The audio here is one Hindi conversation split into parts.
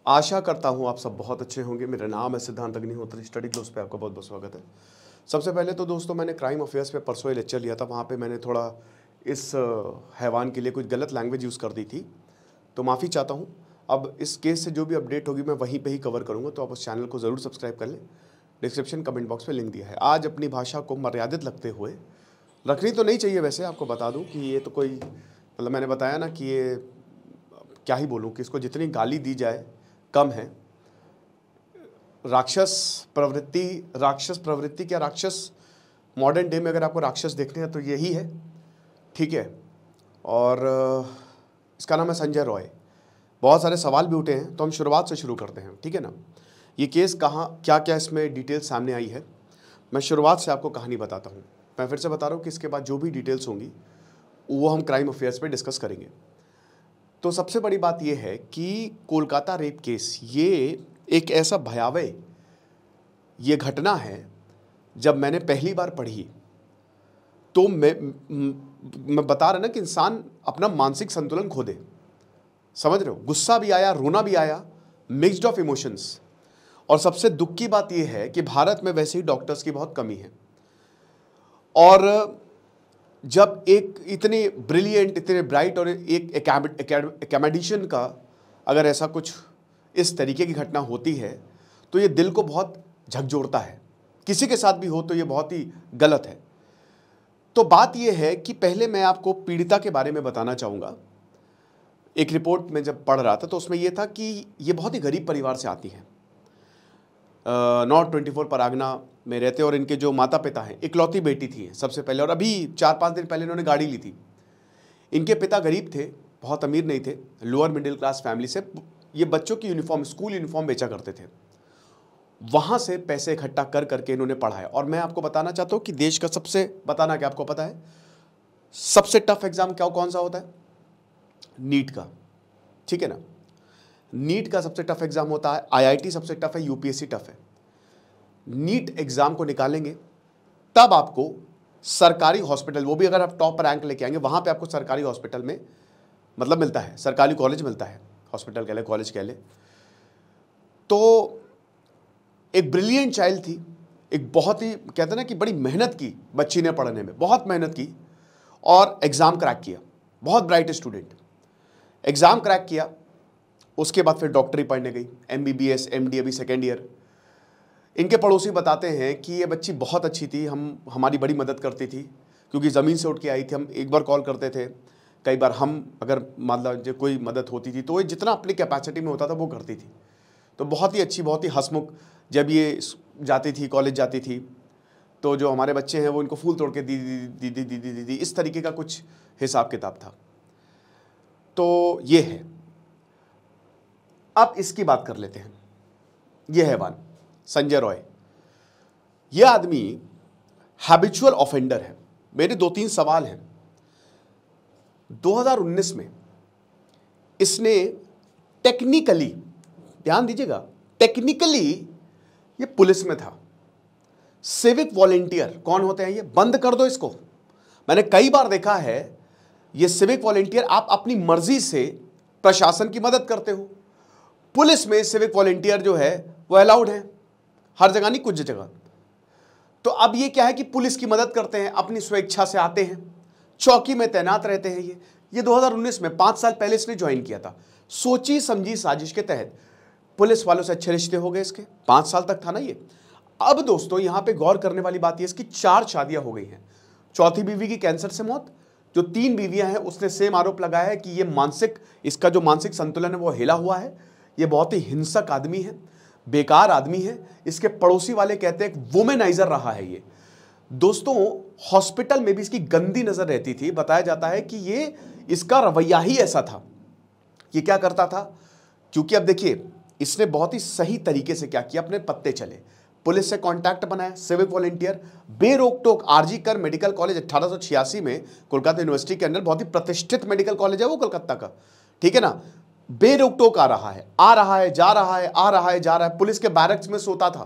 आशा करता हूँ आप सब बहुत अच्छे होंगे। मेरा नाम है सिद्धांत अग्निहोत्री। स्टडी क्लोज पे आपका बहुत बहुत स्वागत है। सबसे पहले तो दोस्तों, मैंने क्राइम अफेयर्स पे परसों ही लेक्चर लिया था। वहाँ पे मैंने थोड़ा इस हैवान के लिए कुछ गलत लैंग्वेज यूज़ कर दी थी, तो माफ़ी चाहता हूँ। अब इस केस से जो भी अपडेट होगी मैं वहीं पे ही कवर करूँगा, तो आप उस चैनल को ज़रूर सब्सक्राइब कर लें। डिस्क्रिप्शन कमेंट बॉक्स में लिंक दिया है। आज अपनी भाषा को मर्यादित लगते हुए, रखनी तो नहीं चाहिए वैसे, आपको बता दूँ कि ये तो कोई मतलब मैंने बताया ना कि ये क्या ही बोलूँ कि इसको जितनी गाली दी जाए कम है। राक्षस प्रवृत्ति क्या राक्षस, मॉडर्न डे में अगर आपको राक्षस देखने हैं तो यही है, ठीक है। और इसका नाम है संजय रॉय। बहुत सारे सवाल भी उठे हैं, तो हम शुरुआत से शुरू करते हैं, ठीक है ना। ये केस कहाँ क्या क्या इसमें डिटेल सामने आई है, मैं शुरुआत से आपको कहानी बताता हूँ। मैं फिर से बता रहा हूँ कि इसके बाद जो भी डिटेल्स होंगी वो हम क्राइम अफेयर्स पे डिस्कस करेंगे। तो सबसे बड़ी बात यह है कि कोलकाता रेप केस ये एक ऐसा भयावह ये घटना है। जब मैंने पहली बार पढ़ी तो मैं बता रहा ना कि इंसान अपना मानसिक संतुलन खो दे, समझ रहे हो। गुस्सा भी आया, रोना भी आया, मिक्स्ड ऑफ इमोशंस। और सबसे दुख की बात यह है कि भारत में वैसे ही डॉक्टर्स की बहुत कमी है। और जब एक इतने ब्रिलियंट, इतने ब्राइट और एक एकेडमिशियन का अगर ऐसा कुछ इस तरीके की घटना होती है तो ये दिल को बहुत झकझोरता है। किसी के साथ भी हो तो ये बहुत ही गलत है। तो बात ये है कि पहले मैं आपको पीड़िता के बारे में बताना चाहूँगा। एक रिपोर्ट में जब पढ़ रहा था तो उसमें यह था कि ये बहुत ही गरीब परिवार से आती है। नॉर्थ 24 परागना में रहते, और इनके जो माता पिता हैं, इकलौती बेटी थी सबसे पहले, और अभी 4-5 दिन पहले इन्होंने गाड़ी ली थी। इनके पिता गरीब थे, बहुत अमीर नहीं थे, लोअर मिडिल क्लास फैमिली से। ये बच्चों की यूनिफॉर्म, स्कूल यूनिफॉर्म बेचा करते थे। वहाँ से पैसे इकट्ठा कर करके इन्होंने पढ़ाया। और मैं आपको बताना चाहता हूँ कि देश का सबसे, बताना क्या आपको पता है सबसे टफ एग्जाम क्या कौन सा होता है? नीट का, ठीक है ना। नीट का सबसे टफ एग्जाम होता है। IIT सबसे टफ है, UPSC टफ है। नीट एग्जाम को निकालेंगे तब आपको सरकारी हॉस्पिटल, वो भी अगर आप टॉप रैंक लेके आएंगे, वहां पे आपको सरकारी हॉस्पिटल में मतलब मिलता है, सरकारी कॉलेज मिलता है, हॉस्पिटल कह ले, कॉलेज कह ले। तो एक ब्रिलियंट चाइल्ड थी, एक बहुत ही कहते हैं ना कि बड़ी मेहनत की बच्ची ने, पढ़ने में बहुत मेहनत की और एग्जाम क्रैक किया। बहुत ब्राइट स्टूडेंट, एग्जाम क्रैक किया। उसके बाद फिर डॉक्टरी पढ़ने गई, MBBS MD, अभी सेकेंड ईयर। इनके पड़ोसी बताते हैं कि ये बच्ची बहुत अच्छी थी, हमारी बड़ी मदद करती थी, क्योंकि ज़मीन से उठ के आई थी। हम एक बार कॉल करते थे, कई बार हम अगर मतलब जो कोई मदद होती थी तो ये जितना अपनी कैपेसिटी में होता था वो करती थी। तो बहुत ही अच्छी, बहुत ही हंसमुख। जब ये जाती थी, कॉलेज जाती थी, तो जो हमारे बच्चे हैं वो इनको फूल तोड़ के दी, इस तरीके का कुछ हिसाब किताब था। तो ये है। अब इसकी बात कर लेते हैं। ये हैवान संजय रॉय, ये आदमी हैबिचुअल ऑफेंडर है। मेरे 2-3 सवाल हैं। 2019 में इसने टेक्निकली, ध्यान दीजिएगा, टेक्निकली ये पुलिस में था। सिविक वॉलेंटियर कौन होते हैं ये? बंद कर दो इसको। मैंने कई बार देखा है ये सिविक वॉलेंटियर, आप अपनी मर्जी से प्रशासन की मदद करते हो। पुलिस में सिविक वॉलेंटियर जो है वो अलाउड है, हर जगह नहीं, कुछ जगह। तो अब ये क्या है कि पुलिस की मदद करते हैं, अपनी स्वेच्छा से आते हैं, चौकी में तैनात रहते हैं। ये 2019 में, 5 साल पहले इसने ज्वाइन किया था। सोची समझी साजिश के तहत पुलिस वालों से अच्छे रिश्ते हो गए इसके। 5 साल तक था ना ये। अब दोस्तों यहां पे गौर करने वाली बात ये, इसकी 4 शादियां हो गई हैं। चौथी बीवी की कैंसर से मौत। जो 3 बीवियां हैं उसने सेम आरोप लगाया है कि ये इसका जो मानसिक संतुलन है वो हिला हुआ है। ये बहुत ही हिंसक आदमी है, बेकार आदमी है। इसके पड़ोसी वाले कहते हैं वुमेनाइजर रहा है ये। दोस्तों हॉस्पिटल में भी इसकी गंदी नजर रहती थी। बताया जाता है कि ये इसका रवैया ही ऐसा था। ये क्या करता था, क्योंकि अब देखिए इसने बहुत ही सही तरीके से क्या किया, अपने पत्ते चले, पुलिस से कांटेक्ट बनाया, सिविक वॉलेंटियर, बेरोक टोक। RG कर मेडिकल कॉलेज 1886 में कोलकाता यूनिवर्सिटी के अंदर, बहुत ही प्रतिष्ठित मेडिकल कॉलेज है वो कोलकाता का, ठीक है ना। बेरोक टोक आ रहा है, जा रहा है, आ रहा है, जा रहा है। पुलिस के बैरक्स में सोता था,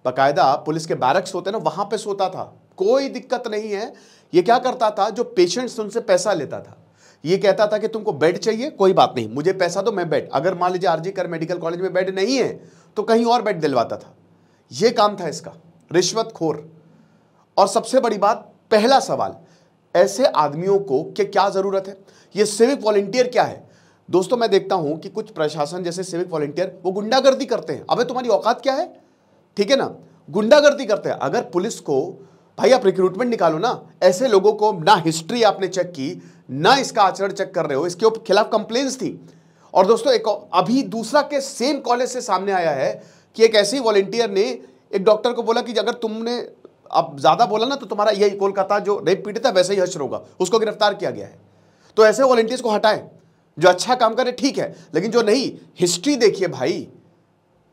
बाकायदा पुलिस के बैरक्स होते ना, वहां पे सोता था, कोई दिक्कत नहीं है। ये क्या करता था, जो पेशेंट्स उनसे पैसा लेता था, ये कहता था कि तुमको बेड चाहिए, कोई बात नहीं, मुझे पैसा दो, मैं बेड, अगर मान लीजिए आरजी कर मेडिकल कॉलेज में बेड नहीं है तो कहीं और बेड दिलवाता था। ये काम था इसका, रिश्वतखोर। और सबसे बड़ी बात, पहला सवाल, ऐसे आदमियों को क्या जरूरत है? ये सिविक वॉलंटियर क्या है? दोस्तों मैं देखता हूं कि कुछ प्रशासन जैसे सिविक वॉलंटियर वो गुंडागर्दी करते हैं। अबे तुम्हारी औकात क्या है? ठीक है ना, गुंडागर्दी करते हैं। अगर पुलिस को, भाई आप रिक्रूटमेंट निकालो ना, ऐसे लोगों को ना हिस्ट्री आपने चेक की, ना इसका आचरण चेक कर रहे हो, इसके खिलाफ कंप्लेंट्स थी। और दोस्तों एक अभी दूसरा केस सेम कॉलेज से सामने आया है कि एक ऐसी वॉलंटियर ने एक डॉक्टर को बोला कि अगर तुमने अब ज्यादा बोला ना तो तुम्हारा यही कोलकाता जो रेप पीड़ित है वैसे ही हश्र होगा। उसको गिरफ्तार किया गया है। तो ऐसे वॉलंटियर्स को हटाएं, जो अच्छा काम करे ठीक है, लेकिन जो नहीं, हिस्ट्री देखिए भाई।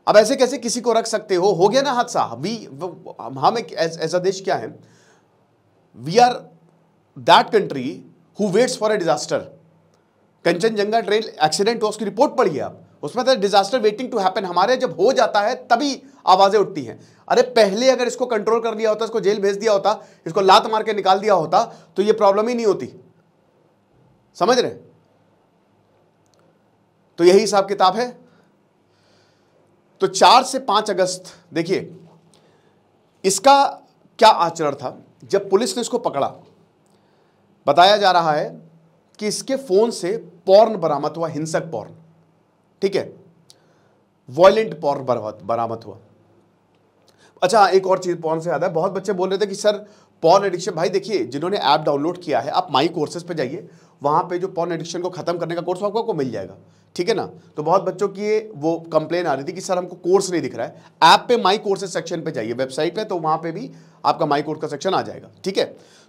अब ऐसे कैसे किसी को रख सकते हो गया ना हादसा। हम एक ऐसा देश क्या है, we are that country who waits for a disaster. Kanchenjunga train accident हुआ, उसकी रिपोर्ट पढ़िए आप, उसमें तो डिजास्टर वेटिंग टू हैपन। हमारे जब हो जाता है तभी आवाजें उठती हैं। अरे पहले अगर इसको कंट्रोल कर लिया होता, इसको जेल भेज दिया होता, इसको लात मार के निकाल दिया होता तो ये प्रॉब्लम ही नहीं होती। समझ रहे? तो यही हिसाब किताब है। तो 4 से 5 अगस्त देखिए इसका क्या आचरण था। जब पुलिस ने इसको पकड़ा, बताया जा रहा है कि इसके फोन से पॉर्न बरामद हुआ, हिंसक पॉर्न, ठीक है, वॉयलेंट पॉर्न बरामद हुआ। अच्छा एक और चीज पॉर्न से याद है, बहुत बच्चे बोल रहे थे कि सर पॉर्न एडिक्शन, भाई देखिए जिन्होंने ऐप डाउनलोड किया है, आप माई कोर्सेज पे जाइए, वहां पे जो पॉर्न एडिक्शन को खत्म करने का कोर्स आपको मिल जाएगा, ठीक है ना। तो बहुत बच्चों की वो कंप्लेन आ रही थी कि सर हमको कोर्स नहीं दिख रहा है। ऐप पे माई कोर्सेज सेक्शन पे जाइए, वेबसाइट पे, तो वहां पे भी आपका माई कोर्स का सेक्शन आ जाएगा, ठीक है।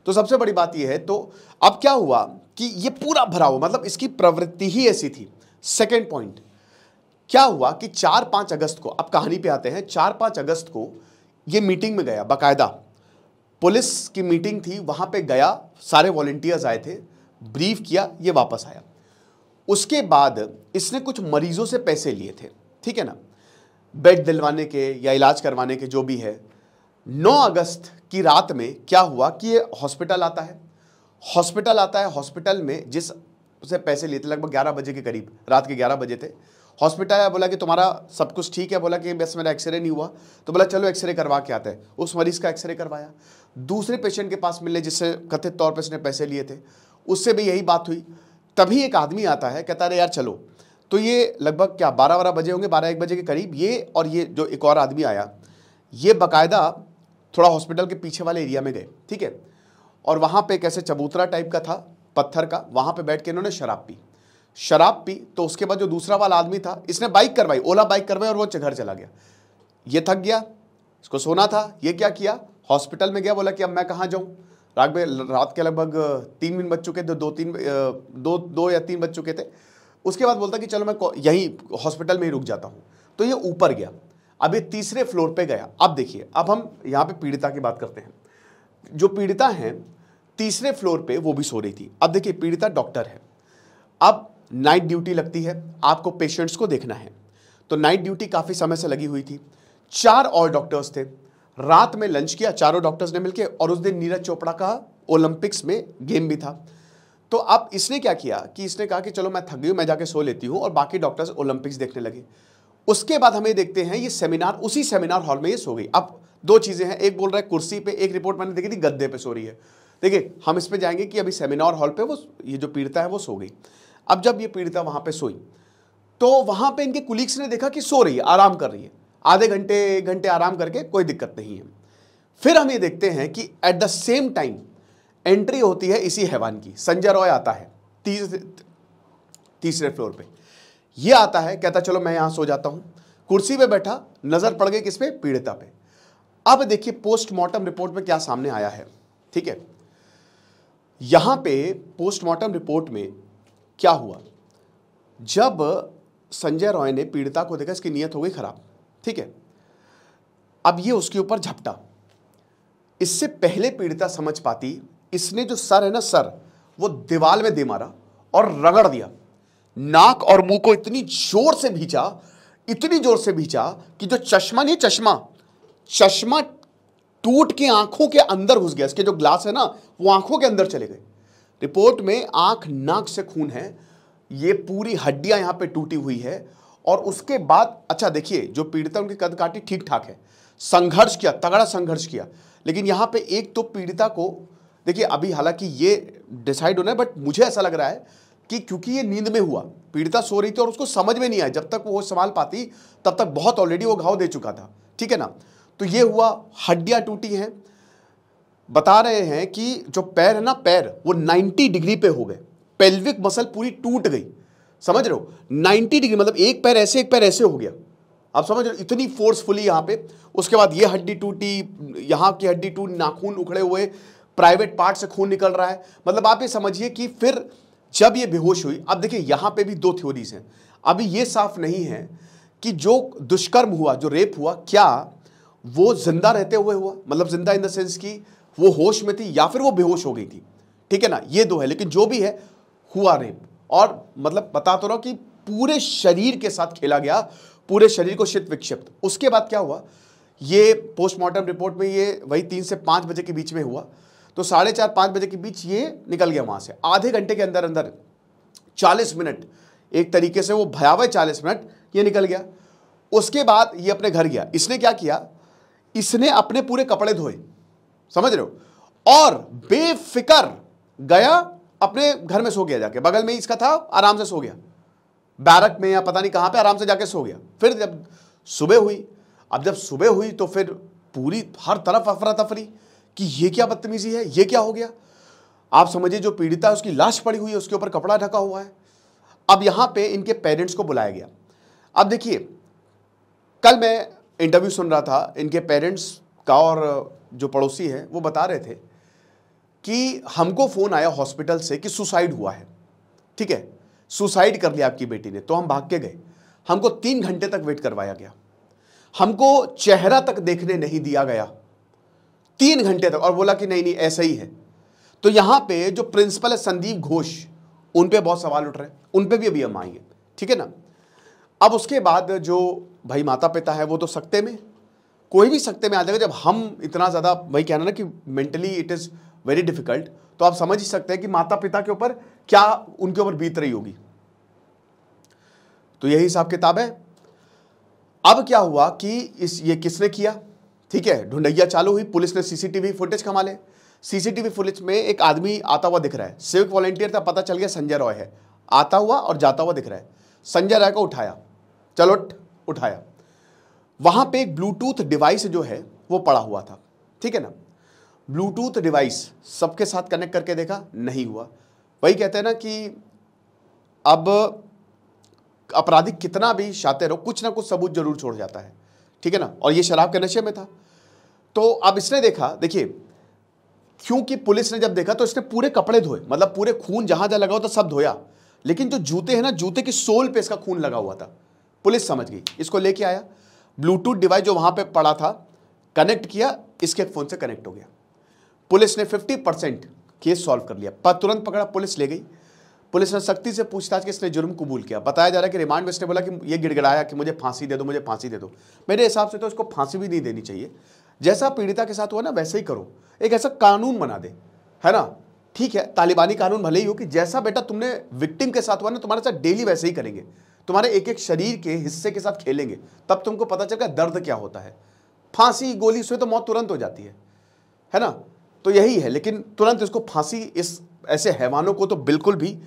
तो सबसे बड़ी बात यह है, तो अब क्या हुआ कि ये पूरा भरा हुआ, मतलब इसकी प्रवृत्ति ही ऐसी थी। सेकेंड पॉइंट क्या हुआ कि 4-5 अगस्त को, अब कहानी पे आते हैं, 4-5 अगस्त को ये मीटिंग में गया, बाकायदा पुलिस की मीटिंग थी, वहां पे गया, सारे वॉलंटियर्स आए थे, ब्रीफ किया, ये वापस आया। उसके बाद इसने कुछ मरीजों से पैसे लिए थे, ठीक है ना, बेड दिलवाने के या इलाज करवाने के, जो भी है। 9 अगस्त की रात में क्या हुआ कि ये हॉस्पिटल आता है, हॉस्पिटल में जिस से पैसे लिए थे, लगभग 11 बजे के करीब, रात के 11 बजे थे। हॉस्पिटल आया, बोला कि तुम्हारा सब कुछ ठीक है, बोला कि बस मेरा एक्सरे नहीं हुआ, तो बोला चलो एक्सरे करवा के आते हैं। उस मरीज का एक्सरे करवाया, दूसरे पेशेंट के पास मिलने जिससे कथित तौर पर इसने पैसे लिए थे, उससे भी यही बात हुई। तभी एक आदमी आता है, कहता है यार चलो। तो ये लगभग क्या 12 बजे होंगे, 12-1 बजे के करीब, ये और ये जो एक और आदमी आया, ये बाकायदा थोड़ा हॉस्पिटल के पीछे वाले एरिया में गए, ठीक है, और वहाँ पे कैसे चबूतरा टाइप का था, पत्थर का, वहाँ पे बैठ के इन्होंने शराब पी। तो उसके बाद जो दूसरा वाला आदमी था, इसने बाइक करवाई, ओला बाइक करवाई, और वो घर चला गया। ये थक गया, इसको सोना था, ये क्या किया, हॉस्पिटल में गया, बोला कि अब मैं कहाँ जाऊँ, रात के लगभग 3 मिनट बज चुके थे, 2 या 3 बज चुके थे। उसके बाद बोलता कि चलो मैं यहीं हॉस्पिटल में ही रुक जाता हूँ। तो ये ऊपर गया, अब ये तीसरे फ्लोर पे गया। अब देखिए, अब हम यहाँ पे पीड़िता की बात करते हैं। जो पीड़िता है तीसरे फ्लोर पे, वो भी सो रही थी। अब देखिए पीड़िता डॉक्टर है, अब नाइट ड्यूटी लगती है, आपको पेशेंट्स को देखना है, तो नाइट ड्यूटी काफ़ी समय से लगी हुई थी। 4 और डॉक्टर्स थे, रात में लंच किया चारों डॉक्टर्स ने मिलकर, और उस दिन नीरज चोपड़ा का ओलंपिक्स में गेम भी था। तो अब इसने क्या किया कि इसने कहा कि चलो मैं थक गई हूँ, मैं जाके सो लेती हूँ, और बाकी डॉक्टर्स ओलंपिक्स देखने लगे। उसके बाद हमें देखते हैं ये सेमिनार, उसी सेमिनार हॉल में ये सो गई। अब 2 चीज़ें हैं, एक बोल रहा है कुर्सी पे, एक रिपोर्ट मैंने देखी थी गद्दे पे सो रही है। देखिए हम इस पे जाएंगे कि अभी सेमिनार हॉल पे वो ये जो पीड़िता है वो सो गई। अब जब ये पीड़िता वहाँ पे सोई, तो वहाँ पे इनके कुलीग्स ने देखा कि सो रही है, आराम कर रही है, आधे घंटे 1 घंटे आराम करके, कोई दिक्कत नहीं है। फिर हम ये देखते हैं कि at the same time entry होती है इसी हैवान की, संजय रॉय आता है तीसरे फ्लोर पे। ये आता है, कहता चलो मैं यहां सो जाता हूं, कुर्सी पे बैठा, नजर पड़ गई किस पे, पीड़िता पे। अब देखिए पोस्टमार्टम रिपोर्ट में क्या सामने आया है, ठीक है। यहां पे पोस्टमार्टम रिपोर्ट में क्या हुआ, जब संजय रॉय ने पीड़िता को देखा, इसकी नीयत हो गई खराब, ठीक है। अब ये उसके ऊपर झपटा। इससे पहले पीड़िता समझ पाती, इसने जो सर है ना, सर वो दीवार में दे मारा और रगड़ दिया। नाक और मुंह को इतनी जोर से भींचा, इतनी जोर से भींचा कि जो चश्मा नहीं, चश्मा टूट के आंखों के अंदर घुस गया। इसके जो ग्लास है ना, वो आंखों के अंदर चले गए। रिपोर्ट में आंख नाक से खून है, ये पूरी हड्डियां यहां पे टूटी हुई है। और उसके बाद अच्छा देखिए, जो पीड़िता उनकी कद काठी ठीक ठाक है, संघर्ष किया, तगड़ा संघर्ष किया, लेकिन यहां पे एक तो पीड़िता को देखिए, अभी हालांकि ये डिसाइड होना है, बट मुझे ऐसा लग रहा है कि क्योंकि ये नींद में हुआ, पीड़िता सो रही थी और उसको समझ में नहीं आया, जब तक वो संभाल पाती तब तक बहुत ऑलरेडी वो घाव दे चुका था, ठीक है ना। तो ये हुआ, हड्डियां टूटी हैं। बता रहे हैं कि जो पैर है ना, पैर वो 90 डिग्री पे हो गए, पेल्विक मसल पूरी टूट गई, समझ रहे हो, 90 डिग्री, मतलब एक पैर ऐसे एक पैर ऐसे हो गया, आप समझ रहे हो, इतनी फोर्सफुली यहां पे। उसके बाद ये हड्डी टूटी, यहां की हड्डी टूटी, नाखून उखड़े हुए, प्राइवेट पार्ट से खून निकल रहा है। मतलब आप ये समझिए कि फिर जब ये बेहोश हुई, अब देखिए यहां पे भी दो थ्योरीज हैं। अभी ये साफ नहीं है कि जो दुष्कर्म हुआ, जो रेप हुआ, क्या वो जिंदा रहते हुए हुआ, मतलब जिंदा इन द सेंस कि वो होश में थी, या फिर वो बेहोश हो गई थी, ठीक है ना, ये दो है। लेकिन जो भी है, हुआ रेप। और मतलब बता तो रहा हूं कि पूरे शरीर के साथ खेला गया, पूरे शरीर को शित विक्षिप्त। उसके बाद क्या हुआ, ये पोस्टमार्टम रिपोर्ट में ये वही 3 से 5 बजे के बीच में हुआ, तो 4:30-5 बजे के बीच ये निकल गया वहां से। आधे घंटे के अंदर अंदर 40 मिनट, एक तरीके से वो भयावह 40 मिनट ये निकल गया। उसके बाद ये अपने घर गया। इसने क्या किया, इसने अपने पूरे कपड़े धोए, समझ रहे हो, और बेफिक्र गया अपने घर में, सो गया जाके, बगल में ही इसका था, आराम से सो गया, बैरक में या पता नहीं कहां पे आराम से जाके सो गया। फिर जब सुबह हुई, अब जब सुबह हुई तो फिर पूरी हर तरफ अफरा तफरी कि ये क्या बदतमीजी है, ये क्या हो गया। आप समझिए, जो पीड़िता है उसकी लाश पड़ी हुई है, उसके ऊपर कपड़ा ढका हुआ है। अब यहां पे इनके पेरेंट्स को बुलाया गया। अब देखिए, कल मैं इंटरव्यू सुन रहा था इनके पेरेंट्स का, और जो पड़ोसी है वो बता रहे थे कि हमको फोन आया हॉस्पिटल से कि सुसाइड हुआ है, ठीक है, सुसाइड कर लिया आपकी बेटी ने। तो हम भाग के गए, हमको 3 घंटे तक वेट करवाया गया, हमको चेहरा तक देखने नहीं दिया गया 3 घंटे तक, और बोला कि नहीं नहीं ऐसा ही है। तो यहां पे जो प्रिंसिपल है संदीप घोष, उन पे बहुत सवाल उठ रहे हैं, उन पे भी अभी हम आएंगे, ठीक है ना। अब उसके बाद जो भाई माता पिता है वो तो सकते में, कोई भी सकते में आ जाएगा। जब हम इतना ज्यादा, वही कहना ना कि mentally it is very difficult, तो आप समझ ही सकते हैं कि माता पिता के ऊपर क्या उनके ऊपर बीत रही होगी। तो यही हिसाब किताब है। अब क्या हुआ कि ये किसने किया, ठीक है, ढूंढैया चालू हुई, पुलिस ने सीसीटीवी फुटेज कमा ले। सीसीटीवी फुटेज में एक आदमी आता हुआ दिख रहा है, सिविक वॉलंटियर था, पता चल गया संजय रॉय है, आता हुआ और जाता हुआ दिख रहा है। संजय रॉय को उठाया, चलो उठाया, वहां पे एक ब्लूटूथ डिवाइस जो है वो पड़ा हुआ था, ठीक है ना। ब्लूटूथ डिवाइस सबके साथ कनेक्ट करके देखा, नहीं हुआ। वही कहते हैं ना कि अब अपराधी कितना भी शातिर हो, कुछ ना कुछ सबूत जरूर छोड़ जाता है, ठीक है ना। और ये शराब के नशे में था। तो अब इसने देखा, देखिए, क्योंकि पुलिस ने जब देखा तो इसने पूरे कपड़े धोए, मतलब पूरे खून जहां जहां लगा हुआ था सब धोया, लेकिन जो जूते हैं ना, जूते की सोल पे इसका खून लगा हुआ था। पुलिस समझ गई, इसको लेके आया, ब्लूटूथ डिवाइस जो वहां पे पड़ा था कनेक्ट किया, इसके फोन से कनेक्ट हो गया। पुलिस ने 50% केस सॉल्व कर लिया, पर तुरंत पकड़ा, पुलिस ले गई। पुलिस ने सख्ती से पूछताछ की, इसने जुर्म कबूल किया। बताया जा रहा है कि रिमांड में इसने बोला कि ये गिड़गिड़ाया कि मुझे फांसी दे दो, मुझे फांसी दे दो। मेरे हिसाब से तो इसको फांसी भी नहीं देनी चाहिए, जैसा पीड़िता के साथ हुआ ना वैसे ही करो, एक ऐसा कानून बना दे, है ना। ठीक है, तालिबानी कानून भले ही हो कि जैसा बेटा तुमने विक्टिम के साथ हुआ ना, तुम्हारे साथ डेली वैसे ही करेंगे, तुम्हारे एक एक शरीर के हिस्से के साथ खेलेंगे, तब तुमको पता चलेगा दर्द क्या होता है। फांसी गोली से तो मौत तुरंत हो जाती है ना। तो यही है, लेकिन तुरंत इसको फांसी, इस ऐसे हैवानों को तो बिल्कुल भी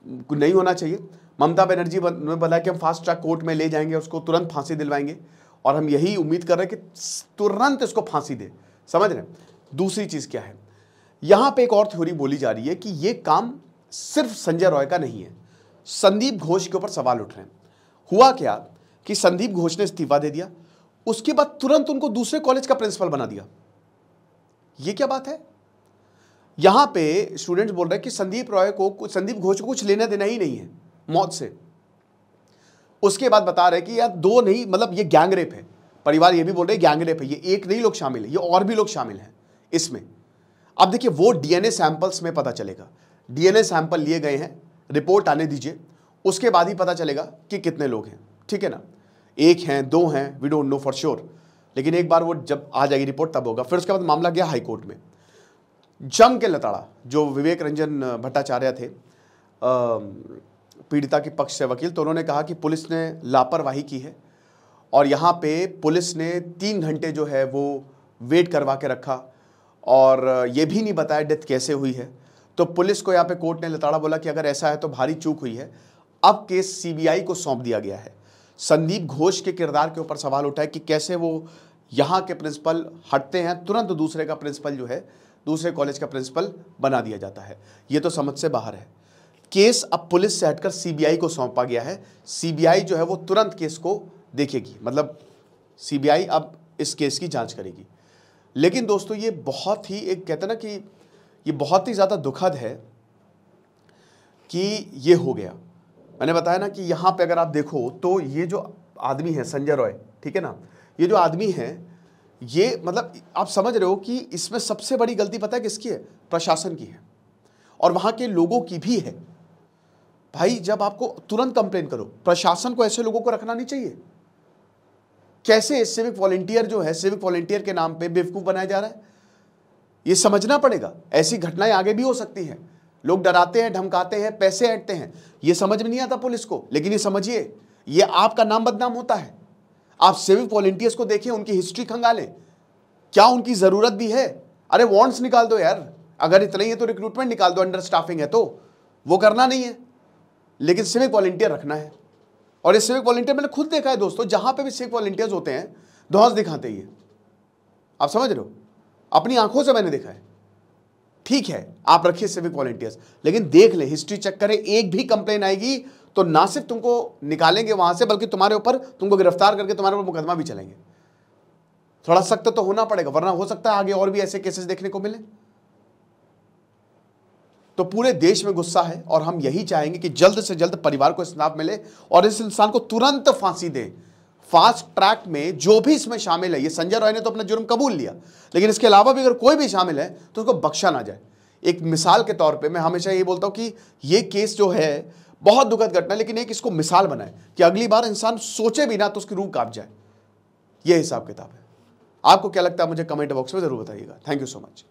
नहीं होना चाहिए। ममता बनर्जी ने बताया कि हम फास्ट ट्रैक कोर्ट में ले जाएंगे, उसको तुरंत फांसी दिलवाएंगे, और हम यही उम्मीद कर रहे हैं कि तुरंत इसको फांसी दे, समझ रहे हैं। दूसरी चीज क्या है, यहां पे एक और थ्योरी बोली जा रही है कि ये काम सिर्फ संजय रॉय का नहीं है, संदीप घोष के ऊपर सवाल उठ रहे हैं। हुआ क्या कि संदीप घोष ने इस्तीफा दे दिया, उसके बाद तुरंत उनको दूसरे कॉलेज का प्रिंसिपल बना दिया। ये क्या बात है। यहां पे स्टूडेंट्स बोल रहे हैं कि संदीप घोष को कुछ लेना देना ही नहीं है मौत से। उसके बाद बता रहे कि यार दो नहीं, मतलब ये गैंग रेप है, परिवार ये भी बोल रहे हैं गैंग रेप है, ये एक नहीं लोग शामिल है, ये और भी लोग शामिल हैं इसमें। अब देखिए, वो डीएनए सैंपल्स में पता चलेगा, डीएनए सैंपल लिए गए हैं, रिपोर्ट आने दीजिए, उसके बाद ही पता चलेगा कि कितने लोग हैं, ठीक है ना। एक हैं, दो हैं, we don't know for sure, लेकिन एक बार वो जब आ जाएगी रिपोर्ट तब होगा। फिर उसके बाद मामला गया हाई कोर्ट में। जम के लताड़ा। जो विवेक रंजन भट्टाचार्य थे पीड़िता के पक्ष से वकील, तो उन्होंने कहा कि पुलिस ने लापरवाही की है और यहाँ पे पुलिस ने 3 घंटे जो है वो वेट करवा के रखा और ये भी नहीं बताया डेथ कैसे हुई है। तो पुलिस को यहाँ पे कोर्ट ने लताड़ा बोला कि अगर ऐसा है तो भारी चूक हुई है। अब केस सीबीआई को सौंप दिया गया है। संदीप घोष के किरदार के ऊपर सवाल उठा है कि कैसे वो यहाँ के प्रिंसिपल हटते हैं, तुरंत दूसरे का प्रिंसिपल जो है, दूसरे कॉलेज का प्रिंसिपल बना दिया जाता है। ये तो समझ से बाहर है। केस अब पुलिस से हटकर सीबीआई को सौंपा गया है। सीबीआई जो है वो तुरंत केस को देखेगी, मतलब सीबीआई अब इस केस की जांच करेगी। लेकिन दोस्तों ये बहुत ही एक कहते हैं ना कि ये बहुत ही ज़्यादा दुखद है कि ये हो गया। मैंने बताया ना कि यहाँ पे अगर आप देखो तो ये जो आदमी है संजय रॉय, ठीक है ना, ये जो आदमी है ये मतलब आप समझ रहे हो कि इसमें सबसे बड़ी गलती पता है किसकी है? प्रशासन की है और वहाँ के लोगों की भी है। भाई जब आपको तुरंत कंप्लेन करो, प्रशासन को ऐसे लोगों को रखना नहीं चाहिए। कैसे सिविक वॉलंटियर जो है, सिविक वॉलंटियर के नाम पे बेवकूफ़ बनाया जा रहा है, ये समझना पड़ेगा। ऐसी घटनाएं आगे भी हो सकती हैं। लोग डराते हैं, धमकाते हैं, पैसे ऐंठते हैं, ये समझ में नहीं आता पुलिस को। लेकिन ये समझिए, ये आपका नाम बदनाम होता है। आप सिविक वॉलंटियर्स को देखिए, उनकी हिस्ट्री खंगालें, क्या उनकी ज़रूरत भी है? अरे वारंट्स निकाल दो यार, अगर इतना ही है तो रिक्रूटमेंट निकाल दो, अंडर स्टाफिंग है तो वो करना नहीं है, लेकिन सिविक वॉलंटियर रखना है। और ये सिविक वॉलंटियर मैंने खुद देखा है दोस्तों, जहां पे भी सिविक वॉलंटियर्स होते हैं धौंस दिखाते ही है। आप समझ रहे हो, अपनी आंखों से मैंने देखा है। ठीक है आप रखिए सिविक वॉलंटियर्स, लेकिन देख ले, हिस्ट्री चेक करें, एक भी कंप्लेन आएगी तो ना सिर्फ तुमको निकालेंगे वहां से, बल्कि तुम्हारे ऊपर, तुमको गिरफ्तार करके तुम्हारे ऊपर मुकदमा भी चलेंगे। थोड़ा सख्त तो होना पड़ेगा, वरना हो सकता है आगे और भी ऐसे केसेस देखने को मिले। तो पूरे देश में गुस्सा है और हम यही चाहेंगे कि जल्द से जल्द परिवार को इंसाफ मिले और इस इंसान को तुरंत फांसी दे। फास्ट ट्रैक में जो भी इसमें शामिल है, ये संजय रॉय ने तो अपना जुर्म कबूल लिया, लेकिन इसके अलावा भी अगर कोई भी शामिल है तो उसको बख्शा ना जाए। एक मिसाल के तौर पे मैं हमेशा यही बोलता हूं कि ये केस जो है बहुत दुखद घटना, लेकिन एक इसको मिसाल बनाए कि अगली बार इंसान सोचे भी ना तो उसकी रूह कांप जाए। ये हिसाब किताब है। आपको क्या लगता है मुझे कमेंट बॉक्स में जरूर बताइएगा। Thank you so much.